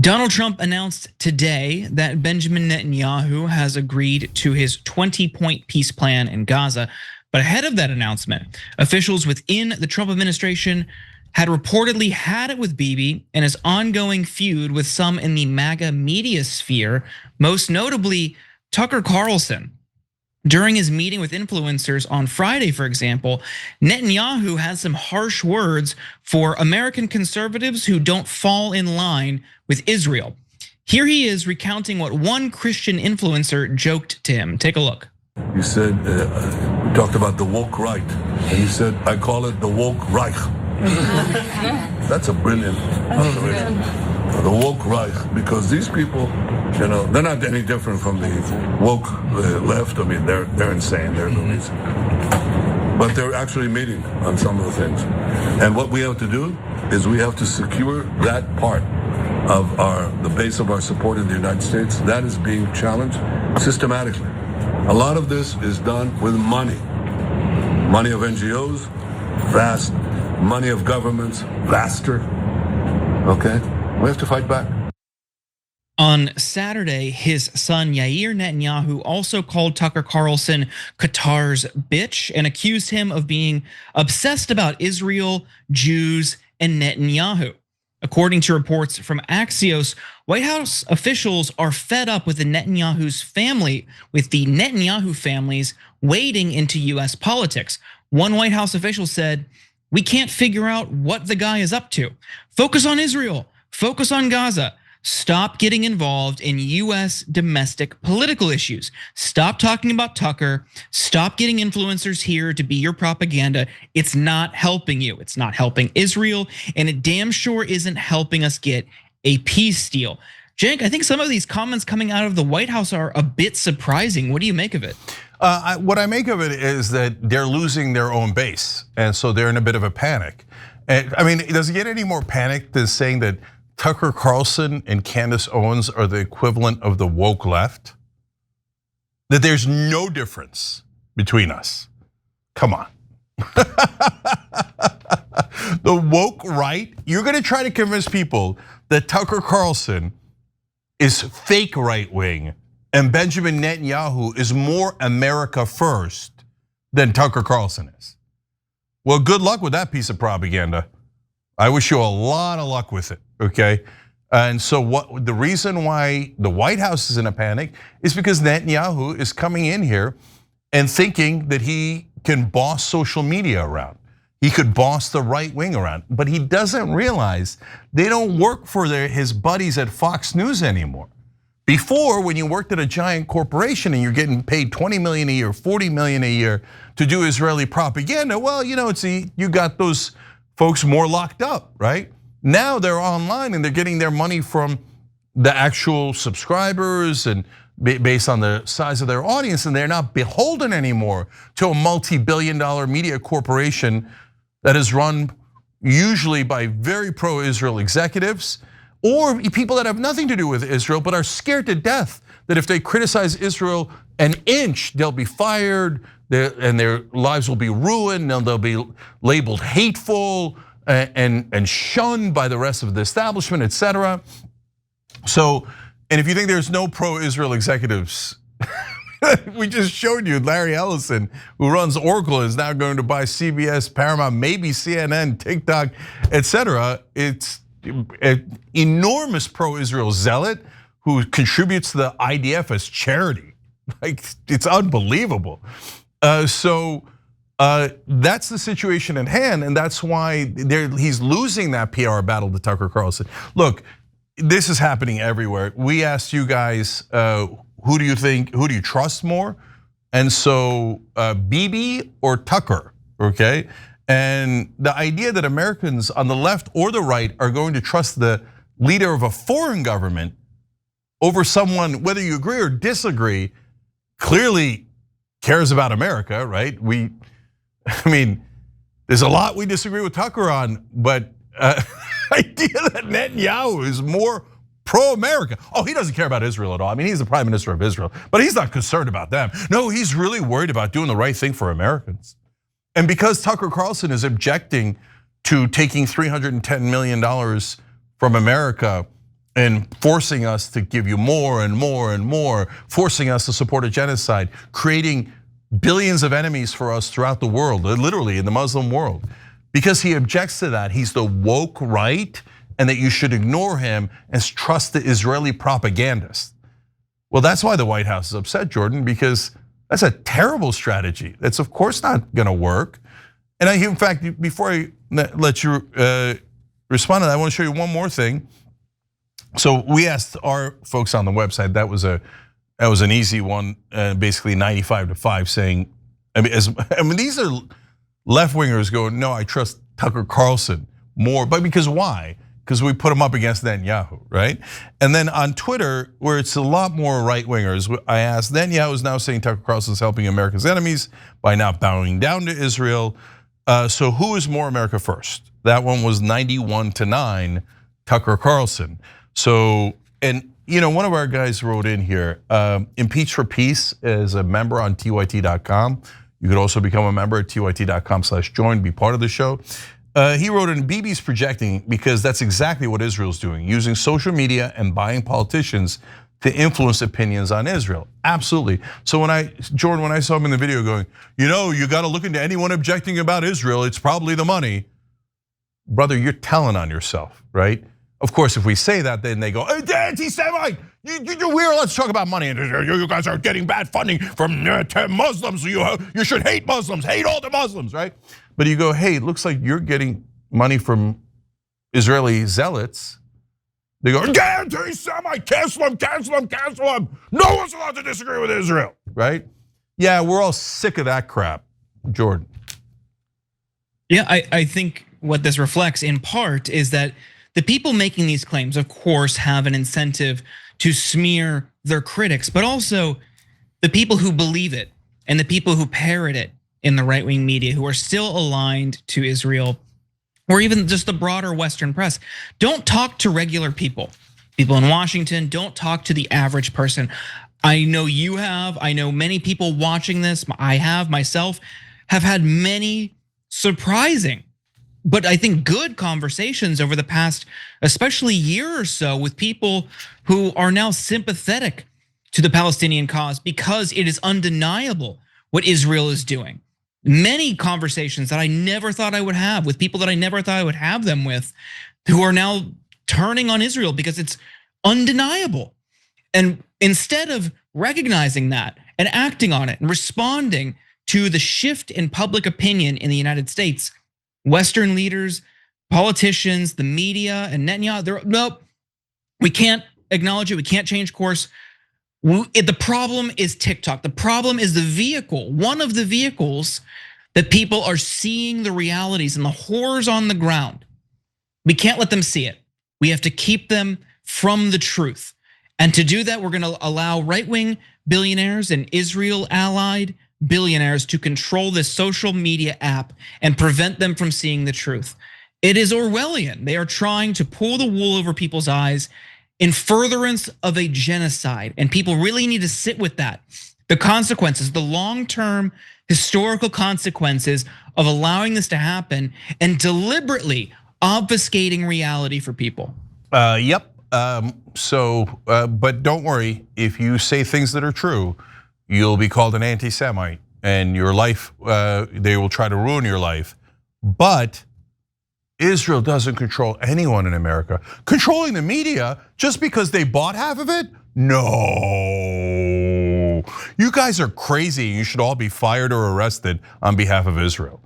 Donald Trump announced today that Benjamin Netanyahu has agreed to his 20-point peace plan in Gaza. But ahead of that announcement, officials within the Trump administration had reportedly had it with Bibi and his ongoing feud with some in the MAGA media sphere, most notably Tucker Carlson. During his meeting with influencers on Friday, for example, Netanyahu had some harsh words for American conservatives who don't fall in line with Israel. Here he is recounting what one Christian influencer joked to him. Take a look. You said, we talked about the woke right, and you said, I call it the woke Reich. That's a brilliant observation. The woke Reich, because these people, they're not any different from the woke left. I mean, they're insane, they're nuts. But they're actually meeting on some of the things. And what we have to do is we have to secure that part of the base of our support in the United States. That is being challenged systematically. A lot of this is done with money. Money of NGOs, vast. Money of governments, vaster. Okay? We have to fight back. On Saturday, his son Yair Netanyahu also called Tucker Carlson Qatar's bitch and accused him of being obsessed about Israel, Jews, and Netanyahu. According to reports from Axios, White House officials are fed up with the Netanyahu families wading into US politics. One White House official said, "We can't figure out what the guy is up to. Focus on Israel, focus on Gaza. Stop getting involved in US domestic political issues. Stop talking about Tucker. Stop getting influencers here to be your propaganda. It's not helping you. It's not helping Israel, and it damn sure isn't helping us get a peace deal." Cenk, I think some of these comments coming out of the White House are a bit surprising. What do you make of it? What I make of it is that they're losing their own base, and so they're in a bit of a panic. And I mean, does it get any more panic than saying that Tucker Carlson and Candace Owens are the equivalent of the woke left? That there's no difference between us. Come on. The woke right, you're gonna try to convince people that Tucker Carlson is fake right wing and Benjamin Netanyahu is more America first than Tucker Carlson is. Well, good luck with that piece of propaganda. I wish you a lot of luck with it, okay? And so the reason why the White House is in a panic is because Netanyahu is coming in here and thinking that he can boss social media around. He could boss the right wing around, but he doesn't realize they don't work for his buddies at Fox News anymore. Before, when you worked at a giant corporation and you're getting paid 20 million a year, 40 million a year to do Israeli propaganda, well, you got those folks more locked up, right? Now they're online and they're getting their money from the actual subscribers and based on the size of their audience, and they're not beholden anymore to a multi-billion-dollar media corporation that is run usually by very pro-Israel executives or people that have nothing to do with Israel but are scared to death that if they criticize Israel an inch, they'll be fired and their lives will be ruined, and they'll be labeled hateful and shunned by the rest of the establishment, etc. So, and if you think there's no pro-Israel executives, we just showed you Larry Ellison, who runs Oracle, is now going to buy CBS, Paramount, maybe CNN, TikTok, etc. It's an enormous pro-Israel zealot who contributes to the IDF as charity. Like, it's unbelievable. So that's the situation at hand, and that's why he's losing that PR battle to Tucker Carlson. Look, this is happening everywhere. We asked you guys, who do you trust more? And so Bibi or Tucker, okay? And the idea that Americans on the left or the right are going to trust the leader of a foreign government over someone, whether you agree or disagree, clearly cares about America, right? I mean, there's a lot we disagree with Tucker on, but idea that Netanyahu is more pro-America. Oh, he doesn't care about Israel at all. I mean, he's the prime minister of Israel, but he's not concerned about them. No, he's really worried about doing the right thing for Americans. And because Tucker Carlson is objecting to taking $310 million from America and forcing us to give you more and more and more, forcing us to support a genocide, creating billions of enemies for us throughout the world, literally in the Muslim world. Because he objects to that, he's the woke right, and that you should ignore him and trust the Israeli propagandist. Well, that's why the White House is upset, Jordan, because that's a terrible strategy. That's of course not gonna work. And in fact, before I let you respond to that, I wanna show you one more thing. So we asked our folks on the website, that was an easy one, basically 95-5 saying, I mean these are left-wingers going, no, I trust Tucker Carlson more, but because why? Because we put him up against Netanyahu, right? And then on Twitter, where it's a lot more right-wingers, I asked, Netanyahu is now saying Tucker Carlson is helping America's enemies by not bowing down to Israel. So who is more America first? That one was 91-9, Tucker Carlson. So, and one of our guys wrote in here, Impeach for Peace is a member on tyt.com. You could also become a member at tyt.com/join, be part of the show. He wrote in, Bibi's projecting because that's exactly what Israel's doing, using social media and buying politicians to influence opinions on Israel. Absolutely. So Jordan, when I saw him in the video going, you got to look into anyone objecting about Israel, it's probably the money. Brother, you're telling on yourself, right? Of course, if we say that, then they go, hey, anti-Semite, we're let's talk about money. You guys are getting bad funding from Muslims. You should hate Muslims, hate all the Muslims, right? But you go, hey, it looks like you're getting money from Israeli zealots. They go, anti-Semite, cancel him. No one's allowed to disagree with Israel, right? Yeah, we're all sick of that crap, Jordan. Yeah, I think what this reflects in part is that the people making these claims, of course, have an incentive to smear their critics, but also the people who believe it and the people who parrot it in the right-wing media who are still aligned to Israel, or even just the broader Western press. Don't talk to regular people. People in Washington, don't talk to the average person. I know you have, I know many people watching this, I have myself, have had many surprising, but I think good conversations over the past, especially year or so, with people who are now sympathetic to the Palestinian cause because it is undeniable what Israel is doing. Many conversations that I never thought I would have with people that I never thought I would have them with, who are now turning on Israel because it's undeniable. And instead of recognizing that and acting on it and responding to the shift in public opinion in the United States, Western leaders, politicians, the media, and Netanyahu, nope, we can't acknowledge it, we can't change course. The problem is TikTok. The problem is the vehicle, one of the vehicles that people are seeing the realities and the horrors on the ground. We can't let them see it. We have to keep them from the truth. And to do that, we're gonna allow right-wing billionaires and Israel-allied billionaires to control this social media app and prevent them from seeing the truth. It is Orwellian. They are trying to pull the wool over people's eyes in furtherance of a genocide. And people really need to sit with that. The consequences, the long-term historical consequences of allowing this to happen and deliberately obfuscating reality for people. Yep, but don't worry, if you say things that are true, you'll be called an anti-Semite and your life, they will try to ruin your life. But Israel doesn't control anyone in America. Controlling the media just because they bought half of it? No. You guys are crazy. You should all be fired or arrested on behalf of Israel.